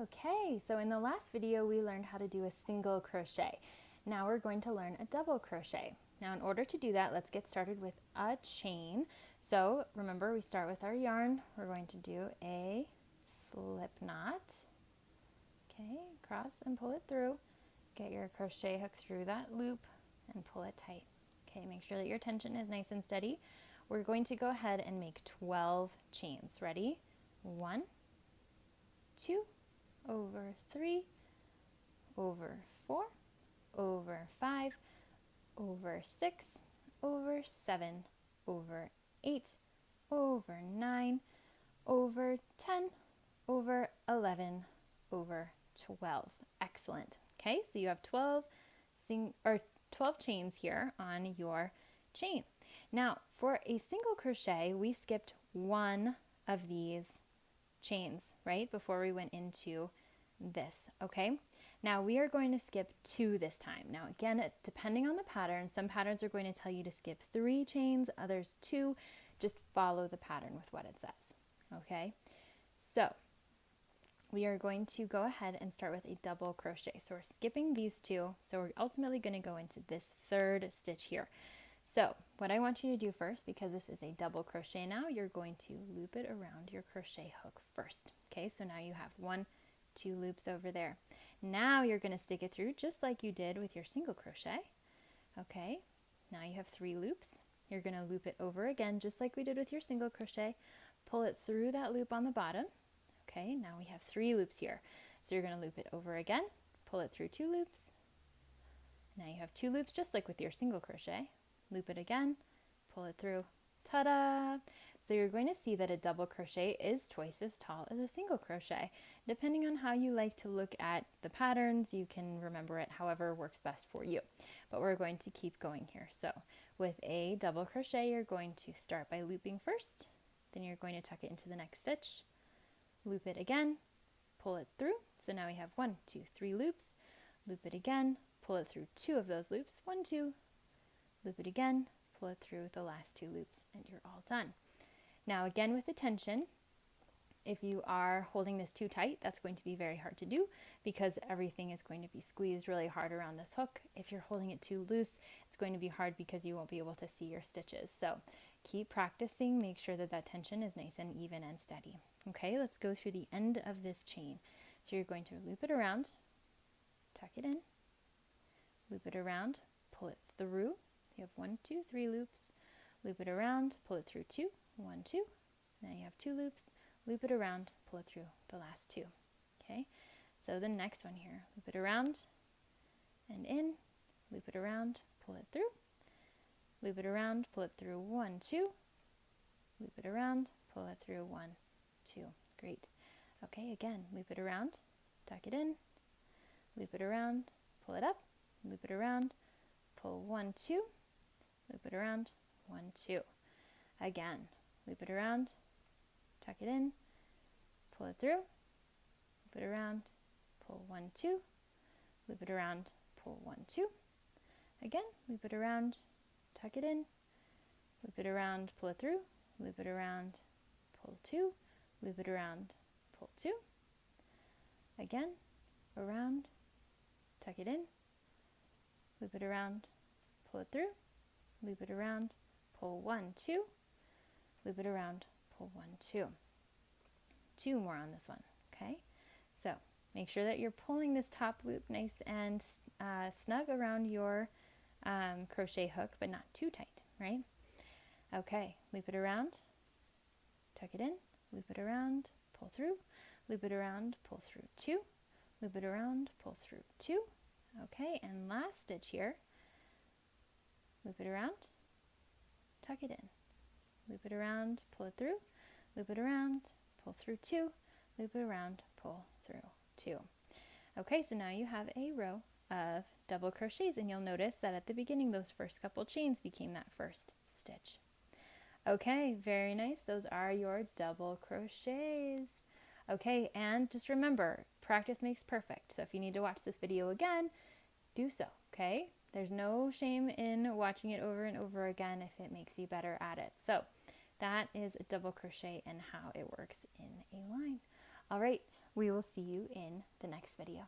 Okay, so in the last video we learned how to do a single crochet. Now we're going to learn a double crochet. Now in order to do that, let's get started with a chain. So remember, we start with our yarn. We're going to do a slip knot. Okay, cross and pull it through. Get your crochet hook through that loop and pull it tight. Okay, make sure that your tension is nice and steady. We're going to go ahead and make 12 chains. Ready? 1, 2, over 3, over 4, over 5, over 6, over 7, over 8, over 9, over 10, over 11, over 12. Excellent. Okay, so you have 12 chains here on your chain. Now, for a single crochet, we skipped one of these chains, right, before we went into this, okay? Now we are going to skip 2 this time. Now again, depending on the pattern, some patterns are going to tell you to skip 3 chains, others 2. Just follow the pattern with what it says, okay? So we are going to go ahead and start with a double crochet. So we're skipping these 2, so we're ultimately going to go into this 3rd stitch here. So what I want you to do first, because this is a double crochet now, you're going to loop it around your crochet hook first. Okay, so now you have 1, 2 loops over there. Now you're going to stick it through just like you did with your single crochet. Okay, now you have 3 loops. You're going to loop it over again just like we did with your single crochet. Pull it through that loop on the bottom. Okay, now we have 3 loops here. So you're going to loop it over again, pull it through 2 loops. Now you have 2 loops just like with your single crochet. Loop it again, pull it through, ta-da! So you're going to see that a double crochet is twice as tall as a single crochet. Depending on how you like to look at the patterns, you can remember it however works best for you. But we're going to keep going here. So with a double crochet, you're going to start by looping first, then you're going to tuck it into the next stitch, loop it again, pull it through. So now we have 1, 2, 3 loops, loop it again, pull it through 2 of those loops, 1, 2, loop it again, pull it through the last 2 loops, and you're all done. Now again with the tension, if you are holding this too tight, that's going to be very hard to do because everything is going to be squeezed really hard around this hook. If you're holding it too loose, it's going to be hard because you won't be able to see your stitches. So keep practicing, make sure that that tension is nice and even and steady. Okay, let's go through the end of this chain. So you're going to loop it around, tuck it in, loop it around, pull it through. You have 1, 2, 3 loops, loop it around, pull it through 2, 1, 2. Now you have 2 loops, loop it around, pull it through the last 2. Okay, so the next one here, loop it around and in, loop it around, pull it through, loop it around, pull it through 1, 2, loop it around, pull it through 1, 2. Great. Okay, again, loop it around, tuck it in, loop it around, pull it up, loop it around, pull 1, 2, loop it around, 1, 2. Again, loop it around, tuck it in, pull it through, loop it around, pull 1, 2, loop it around, pull 1, 2. Again, loop it around, tuck it in, loop it around, pull it through, loop it around, pull 2, loop it around, pull 2. Again, around, tuck it in, loop it around, pull it through, loop it around, pull 1, 2, loop it around, pull 1, 2. 2 more on this one, okay? So make sure that you're pulling this top loop nice and snug around your crochet hook, but not too tight, right? Okay, loop it around, tuck it in, loop it around, pull through, loop it around, pull through 2, loop it around, pull through 2. Okay, and last stitch here, loop it around, tuck it in, loop it around, pull it through, loop it around, pull through 2, loop it around, pull through 2. Okay, so now you have a row of double crochets, and you'll notice that at the beginning those first couple chains became that first stitch. Okay, very nice. Those are your double crochets. Okay, and just remember, practice makes perfect. So if you need to watch this video again, do so, okay? There's no shame in watching it over and over again if it makes you better at it. So that is a double crochet and how it works in a line. All right, We will see you in the next video.